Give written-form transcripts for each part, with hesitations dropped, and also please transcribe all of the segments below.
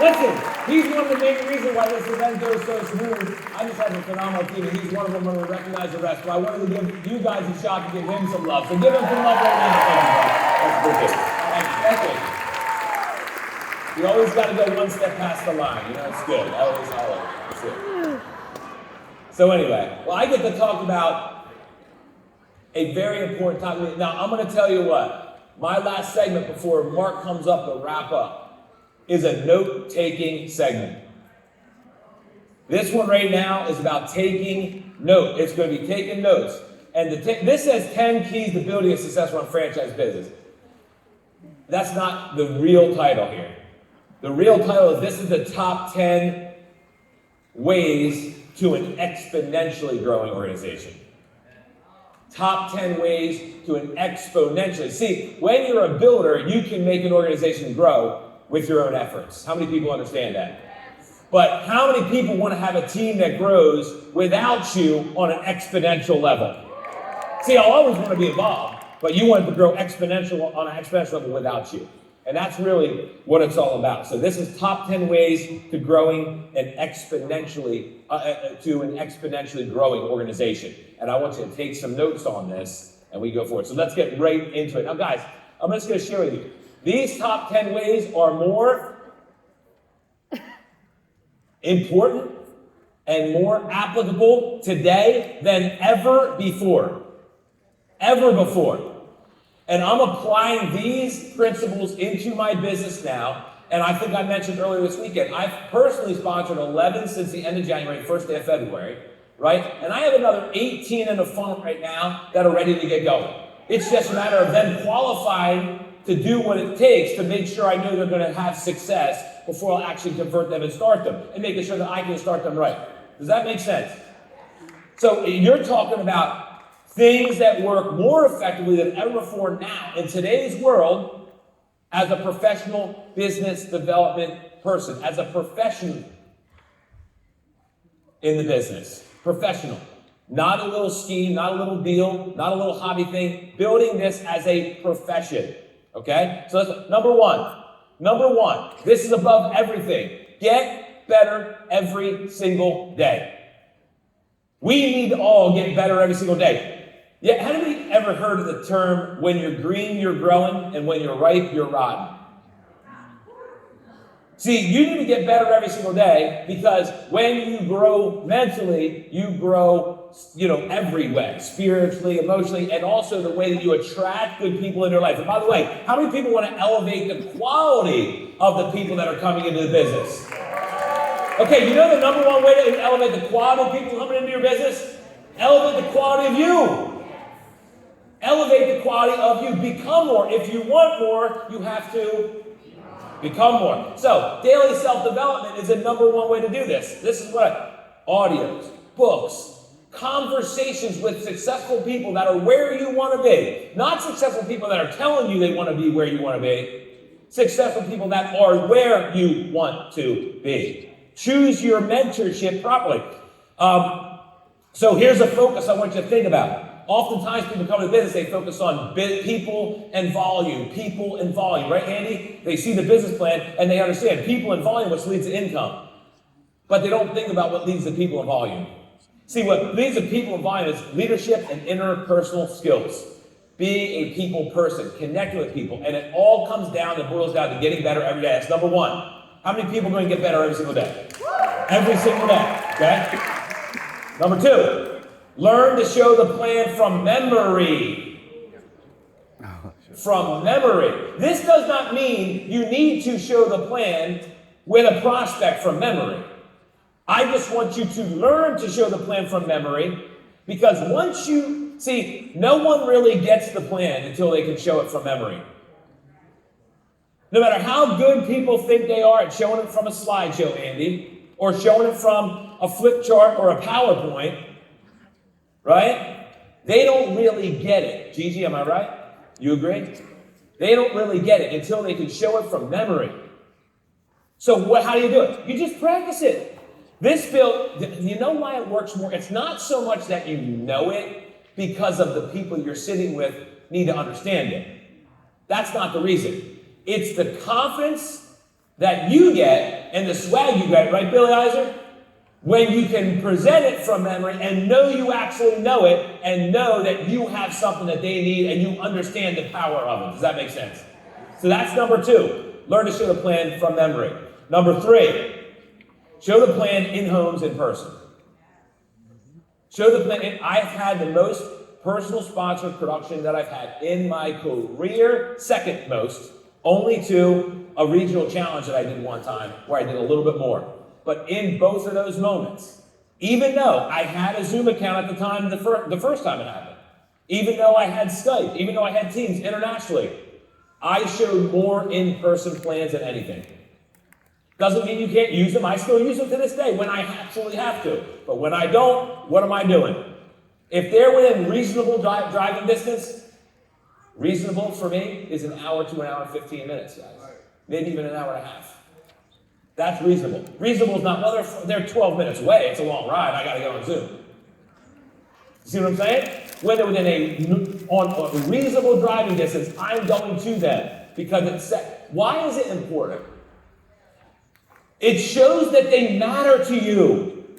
Listen, he's one of the main reasons why this event goes so smooth. I just have a phenomenal team, and he's one of them. I'm going to recognize the rest. But I wanted to give you guys a shot to give him some love. So give him some love right now. That's wicked. Thank you. You always got to go one step past the line. You know, it's good. Always. That's it. So anyway, well, I get to talk about a very important topic. Now, I'm going to tell you what. My last segment before Mark comes up to wrap up is a note-taking segment. This one right now is about taking note. It's going to be taking notes. And this says 10 keys to building a successful franchise business. That's not the real title here. The real title is this is the top 10 ways to an exponentially growing organization. Top 10 ways to an exponentially. See, when you're a builder, you can make an organization grow with your own efforts. How many people understand that? But how many people want to have a team that grows without you on an exponential level? See, I always want to be involved, but you want to grow exponential on an exponential level without you. And that's really what it's all about. So this is top 10 ways to growing an exponentially growing organization. And I want you to take some notes on this and we go forward. So let's get right into it. Now guys, I'm just going to share with you. These top 10 ways are more important and more applicable today than ever before. Ever before. And I'm applying these principles into my business now. And I think I mentioned earlier this weekend, I've personally sponsored 11 since the end of January, first day of February, right? And I have another 18 in the funnel right now that are ready to get going. It's just a matter of them qualifying to do what it takes to make sure I know they're going to have success before I'll actually convert them and start them, and making sure that I can start them right. Does that make sense? So you're talking about things that work more effectively than ever before now in today's world as a professional business development person, as a professional in the business. Professional. Not a little scheme, not a little deal, not a little hobby thing. Building this as a profession. Okay? So that's number one. Number one, this is above everything. Get better every single day. We need to all get better every single day. Yeah, have you ever heard of the term, when you're green, you're growing, and when you're ripe, you're rotten? See, you need to get better every single day because when you grow mentally, you grow, every way, spiritually, emotionally, and also the way that you attract good people in your life. And by the way, how many people want to elevate the quality of the people that are coming into the business? Okay, you know the number one way to elevate the quality of people coming into your business? Elevate the quality of you. Elevate the quality of you. Become more. If you want more, you have to become more. So, daily self-development is the number one way to do this. This is what? Audios, books, conversations with successful people that are where you want to be. Not successful people that are telling you they want to be where you want to be. Successful people that are where you want to be. Choose your mentorship properly. So here's a focus I want you to think about. Oftentimes people come to business, they focus on people and volume, right, Andy? They see the business plan and they understand people and volume, which leads to income. But they don't think about what leads to people and volume. See, what leads to people and volume is leadership and interpersonal skills. Being a people person, connecting with people. And it all comes down and boils down to getting better every day. That's number one. How many people are going to get better every single day? Every single day, okay? Number two, learn to show the plan from memory. From memory. This does not mean you need to show the plan with a prospect from memory. I just want you to learn to show the plan from memory because once you see, no one really gets the plan until they can show it from memory. No matter how good people think they are at showing it from a slideshow, Andy, or showing it from a flip chart or a PowerPoint, right? They don't really get it. Gigi, am I right? You agree? They don't really get it until they can show it from memory. So how do you do it? You just practice it. You know why it works more? It's not so much that you know it because of the people you're sitting with need to understand it. That's not the reason. It's the confidence that you get and the swag you get, right, Billy Eiser? When you can present it from memory and know you actually know it and know that you have something that they need and you understand the power of it. Does that make sense? So that's number 2. Learn to show the plan from memory. Number 3, show the plan in homes in person. Show the plan. I've had the most personal sponsored production that I've had in my career, second most, only to a regional challenge that I did one time where I did a little bit more. But in both of those moments, even though I had a Zoom account at the time, the first time it happened, even though I had Skype, even though I had Teams internationally, I showed more in-person plans than anything. Doesn't mean you can't use them. I still use them to this day when I absolutely have to. But when I don't, what am I doing? If they're within reasonable driving distance, reasonable for me is an hour to an hour and 15 minutes, guys. Maybe even an hour and a half. That's reasonable. Reasonable is not, well, they're 12 minutes away. It's a long ride. I got to go on Zoom. See what I'm saying? When they're within on a reasonable driving distance, I'm going to them because it's set. Why is it important? It shows that they matter to you.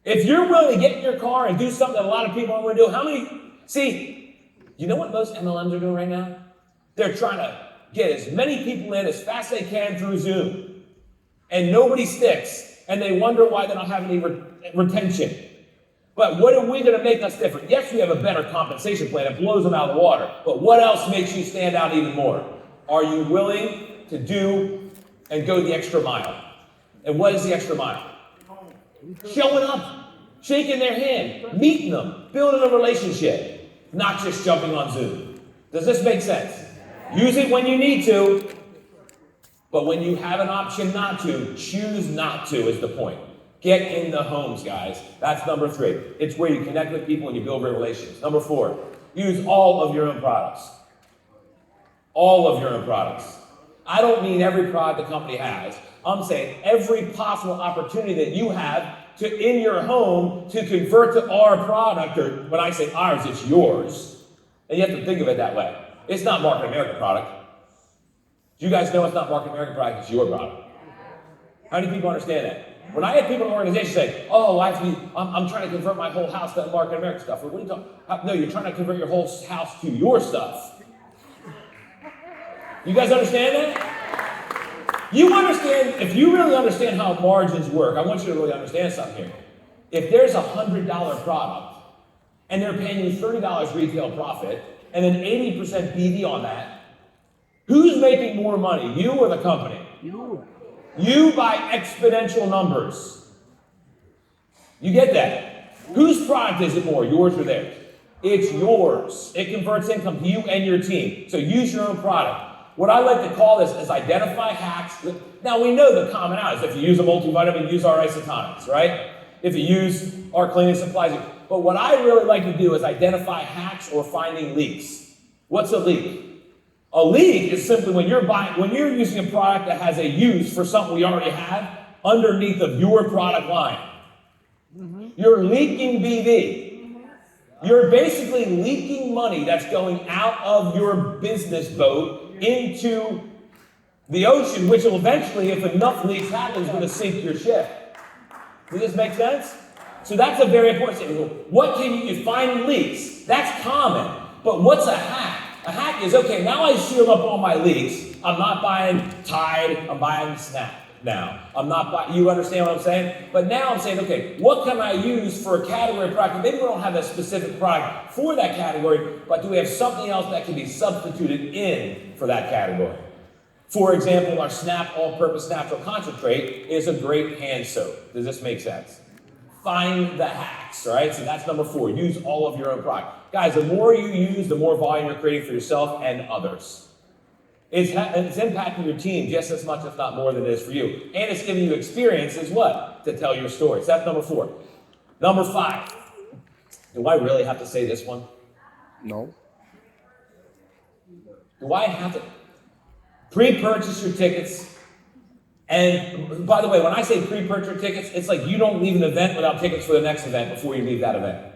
If you're willing to get in your car and do something that a lot of people aren't going to do, see, you know what most MLMs are doing right now? They're trying to get as many people in as fast as they can through Zoom. And nobody sticks. And they wonder why they don't have any retention. But what are we going to make us different? Yes, we have a better compensation plan. It blows them out of the water. But what else makes you stand out even more? Are you willing to do and go the extra mile? And what is the extra mile? Showing up, shaking their hand, meeting them, building a relationship, not just jumping on Zoom. Does this make sense? Use it when you need to, but when you have an option not to, choose not to is the point. Get in the homes, guys. That's number 3. It's where you connect with people and you build relationships. Number 4, use all of your own products. All of your own products. I don't mean every product the company has. I'm saying every possible opportunity that you have to, in your home, to convert to our product, or when I say ours, it's yours. And you have to think of it that way. It's not Market America product. Do you guys know it's not Market America product, it's your product? How many people understand that? When I have people in organizations say, oh, I'm trying to convert my whole house to Market America stuff. What are you talking about? No, you're trying to convert your whole house to your stuff. You guys understand that? You understand, if you really understand how margins work, I want you to really understand something here. If there's a $100 product and they're paying you $30 retail profit and then 80% BD on that, who's making more money, you or the company? You by exponential numbers. You get that? Whose product is it more, yours or theirs? It's yours. It converts income to you and your team. So use your own product. What I like to call this is identify hacks. Now we know the commonalities. If you use a multivitamin, use our isotonics, right? If you use our cleaning supplies. But what I really like to do is identify hacks or finding leaks. What's a leak? A leak is simply when you're using a product that has a use for something we already have underneath of your product line. You're leaking BD. You're basically leaking money that's going out of your business boat into the ocean, which will eventually, if enough leaks happen, is going to sink your ship. Does this make sense? So that's a very important thing. What can you find leaks? That's common. But what's a hack? A hack is, okay, now I seal up all my leaks. I'm not buying Tide, I'm buying Snap now. I'm not buying, you understand what I'm saying? But now I'm saying, okay, what can I use for a category product? Maybe we don't have a specific product for that category, but do we have something else that can be substituted in for that category? For example, our Snap All-Purpose Natural Concentrate is a great hand soap. Does this make sense? Find the hacks, all right? So that's number 4. Use all of your own product. Guys, the more you use, the more volume you're creating for yourself and others. It's impacting your team just as much, if not more, than it is for you. And it's giving you experience as what? To tell your stories. That's number 4. Number 5. Do I really have to say this one? No. Do I have to? Pre-purchase your tickets. And by the way, when I say pre-purchase tickets, it's like you don't leave an event without tickets for the next event before you leave that event.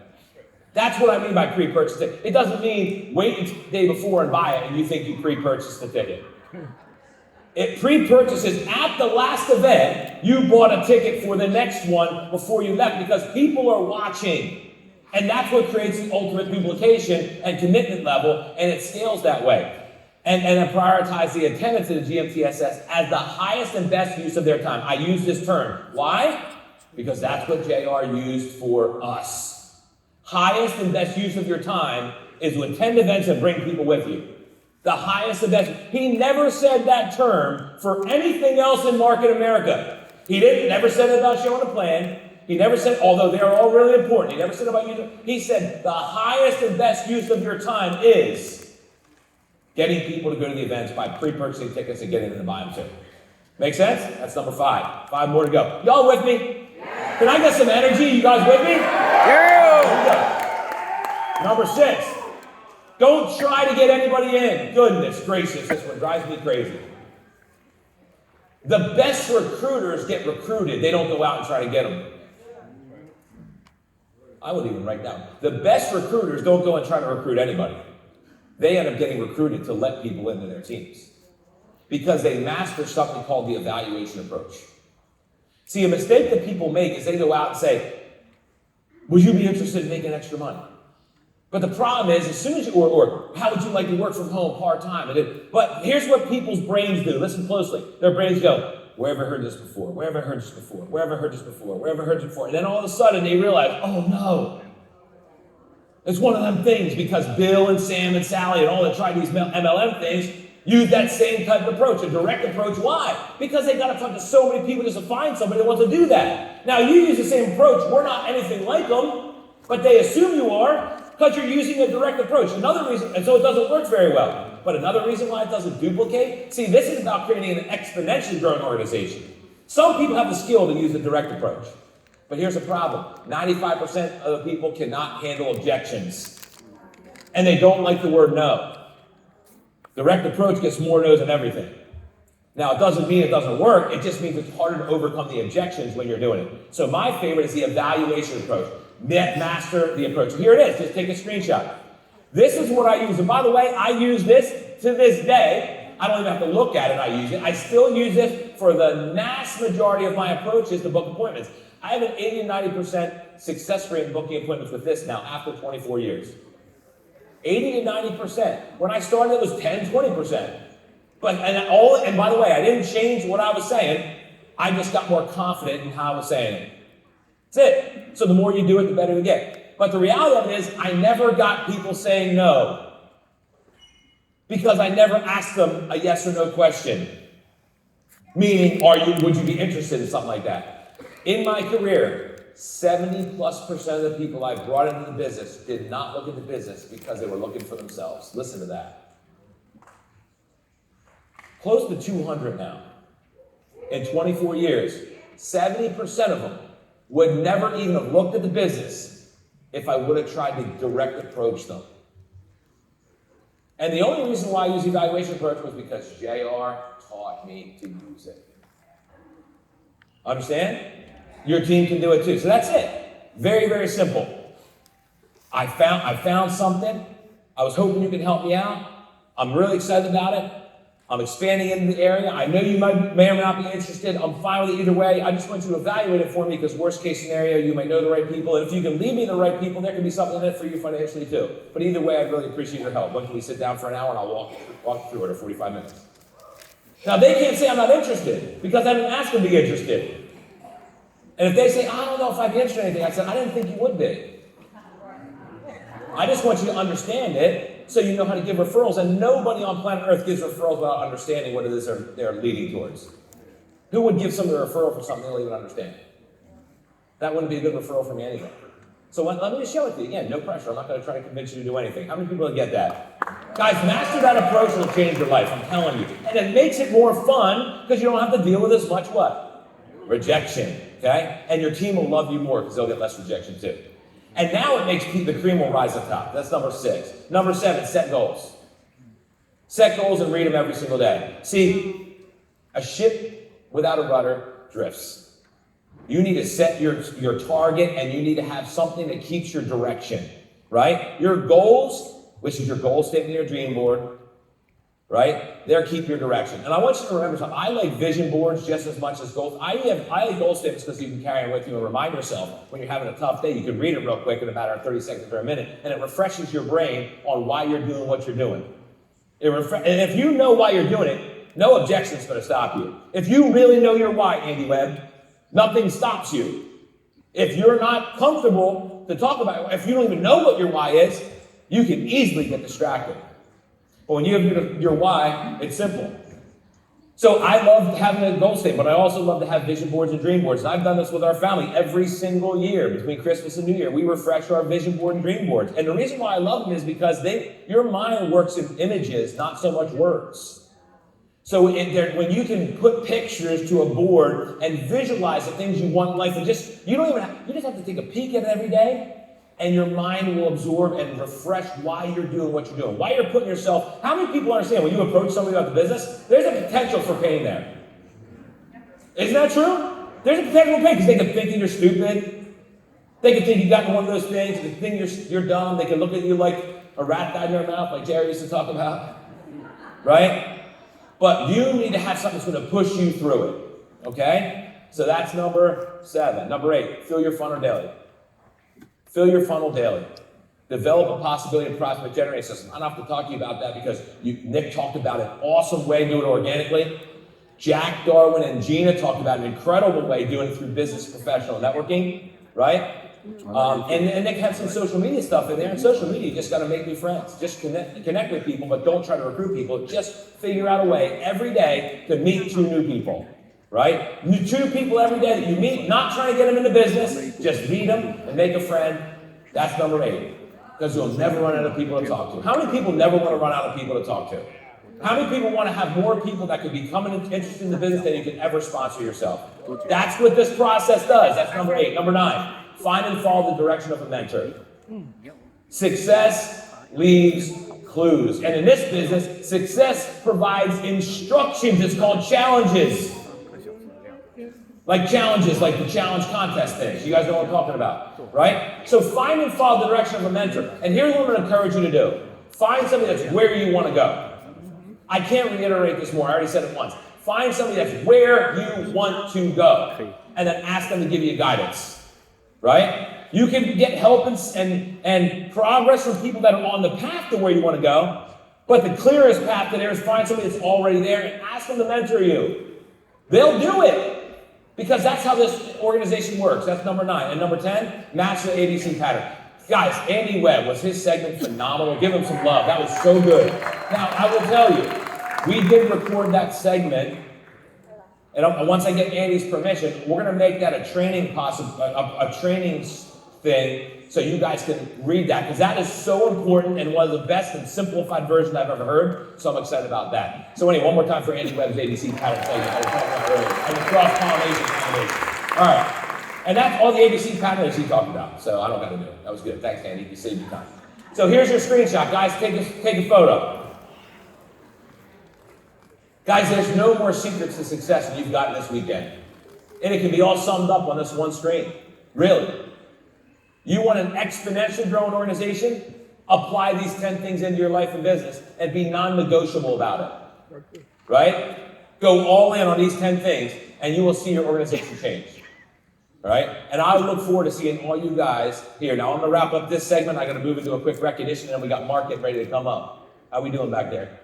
That's what I mean by pre-purchase ticket. It doesn't mean wait until the day before and buy it and you think you pre-purchased the ticket. It pre-purchases at the last event. You bought a ticket for the next one before you left because people are watching. And that's what creates the ultimate duplication and commitment level, and it scales that way. And I prioritize the attendance at the GMTSS as the highest and best use of their time. I use this term. Why? Because that's what JR used for us. Highest and best use of your time is to attend events and bring people with you. The highest and best. He never said that term for anything else in Market America. He never said it about showing a plan. He never said, although they're all really important, he never said about using. He said the highest and best use of your time is getting people to go to the events by pre-purchasing tickets and getting them to buy them too. Make sense? That's number 5. 5 more to go. Y'all with me? Can I get some energy? You guys with me? Yeah. Number 6. Don't try to get anybody in. Goodness gracious, this one drives me crazy. The best recruiters get recruited. They don't go out and try to get them. I would even write down. The best recruiters don't go and try to recruit anybody. They end up getting recruited to let people into their teams because they master something called the evaluation approach. See, a mistake that people make is they go out and say, would you be interested in making extra money? But the problem is, as soon as you, or how would you like to work from home part-time? But here's what people's brains do. Listen closely. Their brains go, where have I heard this before? Where have I heard this before? Where have I heard this before? Where have I heard this before? And then all of a sudden they realize, oh no. It's one of them things because Bill and Sam and Sally and all that tried these MLM things use that same type of approach, a direct approach. Why? Because they got to talk to so many people just to find somebody that wants to do that. Now you use the same approach. We're not anything like them, but they assume you are because you're using a direct approach. Another reason, and so it doesn't work very well. But another reason why it doesn't duplicate, see, this is about creating an exponentially growing organization. Some people have the skill to use a direct approach. But here's the problem. 95% of the people cannot handle objections. And they don't like the word no. Direct approach gets more no's than everything. Now, it doesn't mean it doesn't work. It just means it's harder to overcome the objections when you're doing it. So my favorite is the evaluation approach. Master the approach. Here it is. Just take a screenshot. This is what I use. And by the way, I use this to this day. I don't even have to look at it. I use it. I still use this for the vast majority of my approaches to book appointments. I have an 80 and 90% success rate in booking appointments with this now after 24 years. 80 to 90%. When I started, it was 10, 20%. And by the way, I didn't change what I was saying. I just got more confident in how I was saying it. That's it. So the more you do it, the better you get. But the reality of it is, I never got people saying no. Because I never asked them a yes or no question. Meaning, would you be interested in something like that? In my career, 70+% of the people I brought into the business did not look at the business because they were looking for themselves. Listen to that. Close to 200 now. In 24 years, 70% of them would never even have looked at the business if I would have tried to direct approach them. And the only reason why I use the evaluation approach was because JR taught me to use it. Understand? Your team can do it too. So that's it. Very, very simple. I found something. I was hoping you could help me out. I'm really excited about it. I'm expanding into the area. I know you may or may not be interested. I'm fine with it either way. I just want you to evaluate it for me because worst case scenario, you may know the right people. And if you can lead me to the right people, there can be something in it for you financially too. But either way, I'd really appreciate your help. When can we sit down for an hour and I'll walk through it, or 45 minutes. Now, they can't say I'm not interested because I didn't ask them to be interested. And if they say, I don't know if I'd be interested in anything, I said, I didn't think you would be. I just want you to understand it so you know how to give referrals. And nobody on planet Earth gives referrals without understanding what it is they're leading towards. Who would give somebody a referral for something they don't even understand? That wouldn't be a good referral for me anyway. So let me just show it to you. Again, no pressure. I'm not going to try to convince you to do anything. How many people get that? Guys, master that approach and it'll change your life. I'm telling you. And it makes it more fun because you don't have to deal with as much what? Rejection. Okay? And your team will love you more because they'll get less rejection too. And now it makes the cream will rise up top. That's number 6. Number 7, set goals. Set goals and read them every single day. See, a ship without a rudder drifts. You need to set your target and you need to have something that keeps your direction, right? Your goals, which is your goal statement, your dream board, right? They'll keep your direction. And I want you to remember something. I like vision boards just as much as goals. I like goal statements because you can carry them with you and remind yourself when you're having a tough day. You can read it real quick in a matter of 30 seconds or a minute, and it refreshes your brain on why you're doing what you're doing. And if you know why you're doing it, no objection is going to stop you. If you really know your why, Andy Webb, nothing stops you. If you're not comfortable to talk about it, if you don't even know what your why is, you can easily get distracted. But when you have your why, it's simple. So I love having a goal statement, but I also love to have vision boards and dream boards. And I've done this with our family every single year between Christmas and New Year. We refresh our vision board and dream boards. And the reason why I love them is because your mind works in images, not so much words. So when you can put pictures to a board and visualize the things you want in life, and you just have to take a peek at it every day, and your mind will absorb and refresh why you're doing what you're doing, why you're putting yourself. How many people understand when you approach somebody about the business, there's a potential for pain there? Isn't that true? There's a potential for pain because they can think that you're stupid. They can think you got one of those things. They can think you're dumb. They can look at you like a rat died in their mouth, like Jerry used to talk about, right? But you need to have something that's going to push you through it, okay? So that's number 7. Number 8, fill your funnel daily. Fill your funnel daily. Develop a possibility and prospect generating system. I don't have to talk to you about that because Nick talked about an awesome way doing it organically. Jack, Darwin, and Gina talked about an incredible way doing it through business professional networking, right? And Nick had some social media stuff in there. And social media, you just got to make new friends. Just connect with people, but don't try to recruit people. Just figure out a way every day to meet 2 new people, right? 2 people every day that you meet, not trying to get them into business. Just meet them and make a friend. That's number 8. Because you'll never run out of people to talk to. How many people never want to run out of people to talk to? How many people want to have more people that could be interested in the business than you can ever sponsor yourself? That's what this process does. That's number 8. Number 9. Find and follow the direction of a mentor. Success leaves clues. And in this business, success provides instructions. It's called challenges. Like challenges, like the challenge contest things. You guys know what I'm talking about, right? So find and follow the direction of a mentor. And here's what I'm going to encourage you to do. Find somebody that's where you want to go. I can't reiterate this more. I already said it once. Find somebody that's where you want to go. And then ask them to give you guidance. Right? You can get help and progress from people that are on the path to where you want to go, but the clearest path to there is find somebody that's already there and ask them to mentor you. They'll do it because that's how this organization works. That's number 9. And number 10, match the ABC pattern. Guys, Andy Webb, was his segment phenomenal? Give him some love. That was so good. Now, I will tell you, we did record that segment. And once I get Andy's permission, we're going to make that a training thing so you guys can read that because that is so important and one of the best and simplified versions I've ever heard. So I'm excited about that. So anyway, one more time for Andy Webb's ABC pattern segment I was talking about earlier and the cross-pollination foundation. All right. And that's all the ABC patterns he talked about. So I don't got to do it. That was good. Thanks, Andy. You saved your time. So here's your screenshot. Guys, take a photo. Guys, there's no more secrets to success than you've gotten this weekend. And it can be all summed up on this one screen. Really. You want an exponentially growing organization? Apply these 10 things into your life and business and be non-negotiable about it. Right? Go all in on these 10 things and you will see your organization change. All right? And I look forward to seeing all you guys here. Now, I'm going to wrap up this segment. I'm going to move into a quick recognition and then we got Mark getting ready to come up. How we doing back there?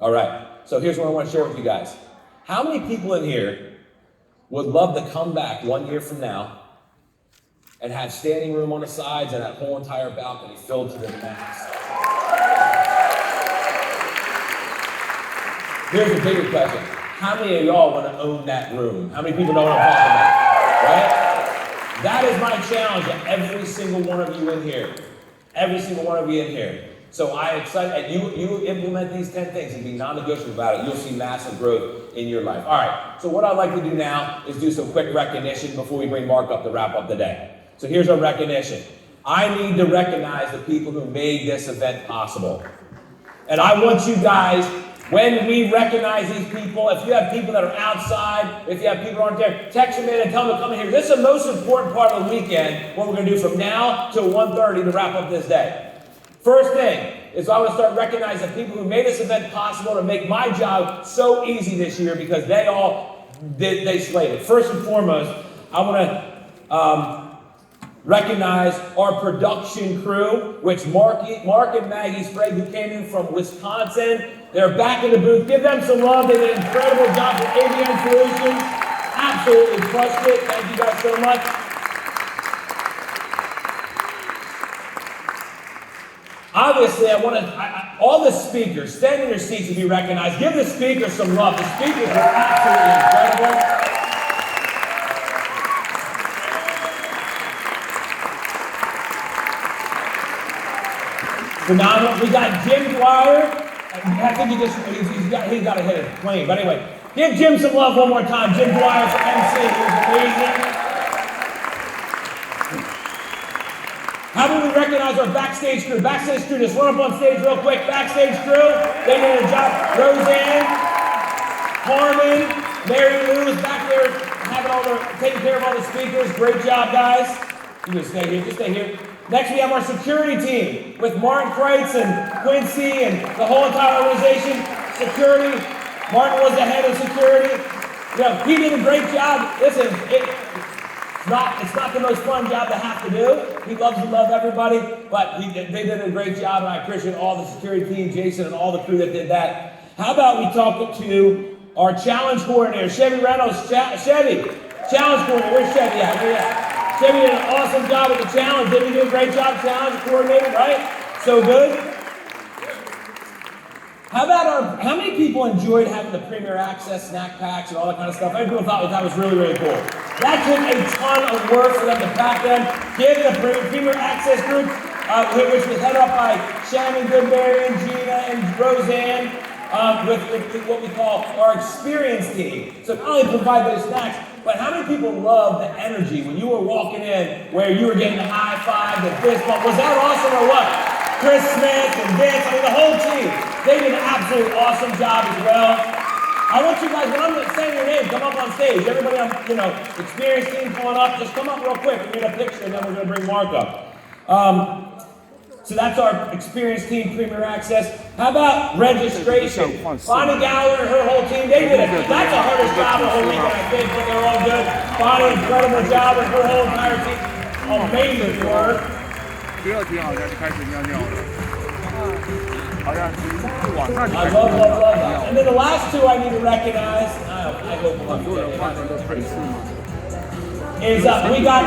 All right, so here's what I want to share with you guys. How many people in here would love to come back 1 year from now and have standing room on the sides and that whole entire balcony filled to the max? Here's the bigger question. How many of y'all want to own that room? How many people know what I'm talking about? Right? That is my challenge to every single one of you in here. Every single one of you in here. So I excited, you implement these 10 things and be non-negotiable about it, you'll see massive growth in your life. All right, so what I'd like to do now is do some quick recognition before we bring Mark up to wrap up the day. So here's our recognition. I need to recognize the people who made this event possible. And I want you guys, when we recognize these people, if you have people that are outside, if you have people who aren't there, text them in and tell them to come in here. This is the most important part of the weekend, what we're going to do from now till 1:30 to wrap up this day. First thing is I want to start recognizing the people who made this event possible to make my job so easy this year because they slayed it. First and foremost, I want to recognize our production crew, which Mark and Maggie Sprague, who came in from Wisconsin. They're back in the booth. Give them some love. They did an incredible job for ABM Solutions. Absolutely crushed it. Thank you guys so much. Obviously, I want all the speakers, stand in their seats to be recognized. Give the speakers some love. The speakers were absolutely incredible. Phenomenal. We got Jim Dwyer. I think he's got to hit a plane. But anyway, give Jim some love one more time. Jim Dwyer for MC. He was amazing. How do we recognize our backstage crew? Backstage crew, just run up on stage real quick. Backstage crew, they did a job. Roseanne, Harmon, Mary Lou is back there taking care of all the speakers. Great job, guys. You just stay here, Next, we have our security team with Martin Kreitz and Quincy and the whole entire organization. Security, Martin was the head of security. You know, he did a great job. Listen, it's not the most fun job to have to do. He loves to love everybody, but they did a great job, and I appreciate all the security team, Jason, and all the crew that did that. How about we talk to our challenge coordinator, Chevy Reynolds. Chevy, challenge coordinator. Where's Chevy at? Yeah. Chevy did an awesome job with the challenge. Didn't he do a great job, challenge coordinator, right? So good. How many people enjoyed having the Premier Access snack packs and all that kind of stuff? Many people thought that was really, really cool. That took a ton of work for them to pack them. Give the Premier Access group, which was headed up by Shannon Goodberry and Gina and Roseanne, with what we call our experience team. So not only provide those snacks, but how many people love the energy when you were walking in where you were getting the high five, the fist bump? Was that awesome or what? Chris Smith and Vince, the whole team. They did an absolutely awesome job as well. I want you guys, when I'm saying your name, come up on stage. Everybody on, experience team pulling up, just come up real quick and get a picture, and then we're going to bring Mark up. So that's our experience team, Premier Access. How about registration? Bonnie Gallagher and her whole team, they did it. That's the hardest job of the whole weekend, I think, but they're all good. Bonnie, incredible job, and her whole entire team, amazing work. I love that. And then the last two I need to recognize, I hope is we got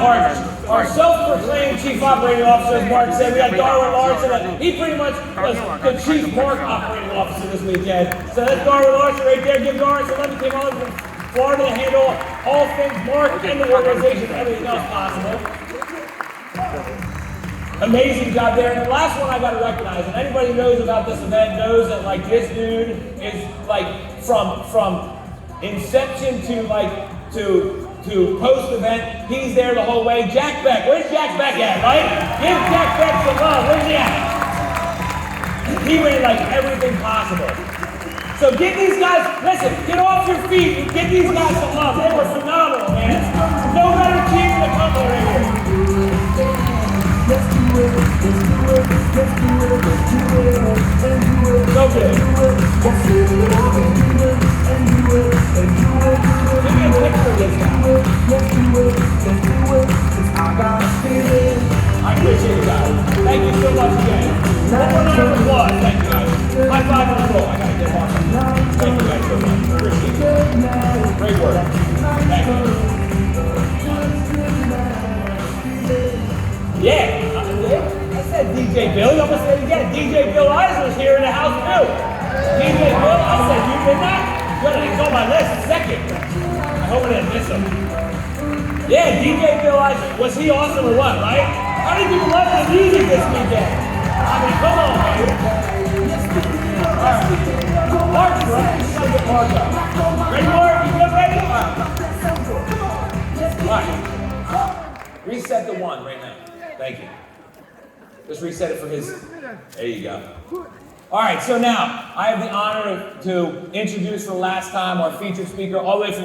our self-proclaimed chief operating officer, as Mark said. We got Darwin Larson. He pretty much was the chief Mark operating officer this weekend. So that's Darwin Larson right there. Give Darwin some love. He came all from Florida to handle all things Mark and the organization, everything else possible. Amazing job there. And the last one I got to recognize, and anybody who knows about this event knows that this dude is from inception to post-event, he's there the whole way. Jack Beck, where's Jack Beck at, right? Give Jack Beck some love, where's he at? He ran everything possible. So give these guys, listen, get off your feet and give these guys some love. They were phenomenal, man. No better team in the company right here. So good. Give me a picture of this guy. I appreciate you guys. Thank you so much again. One more round of applause. Thank you guys. High five on the floor. I gotta get off. Thank you guys so much. Appreciate it. Great work. Thank you. Yeah. I said DJ Bill. You almost said it again. DJ Bill Eisner's here in the house too. DJ Bill, I said you did not. Good. He's on my list. Second. I hope I didn't miss him. Yeah, DJ Bill Eisner. Was he awesome or what, right? How many people love the music this weekend? I mean, come on, baby. All right. Mark's right. You gotta get Mark up. Ready, Mark? You good, ready? All right. Reset the one right now. Thank you. Just reset it for his. There you go. All right, so now I have the honor to introduce for the last time our featured speaker all the way from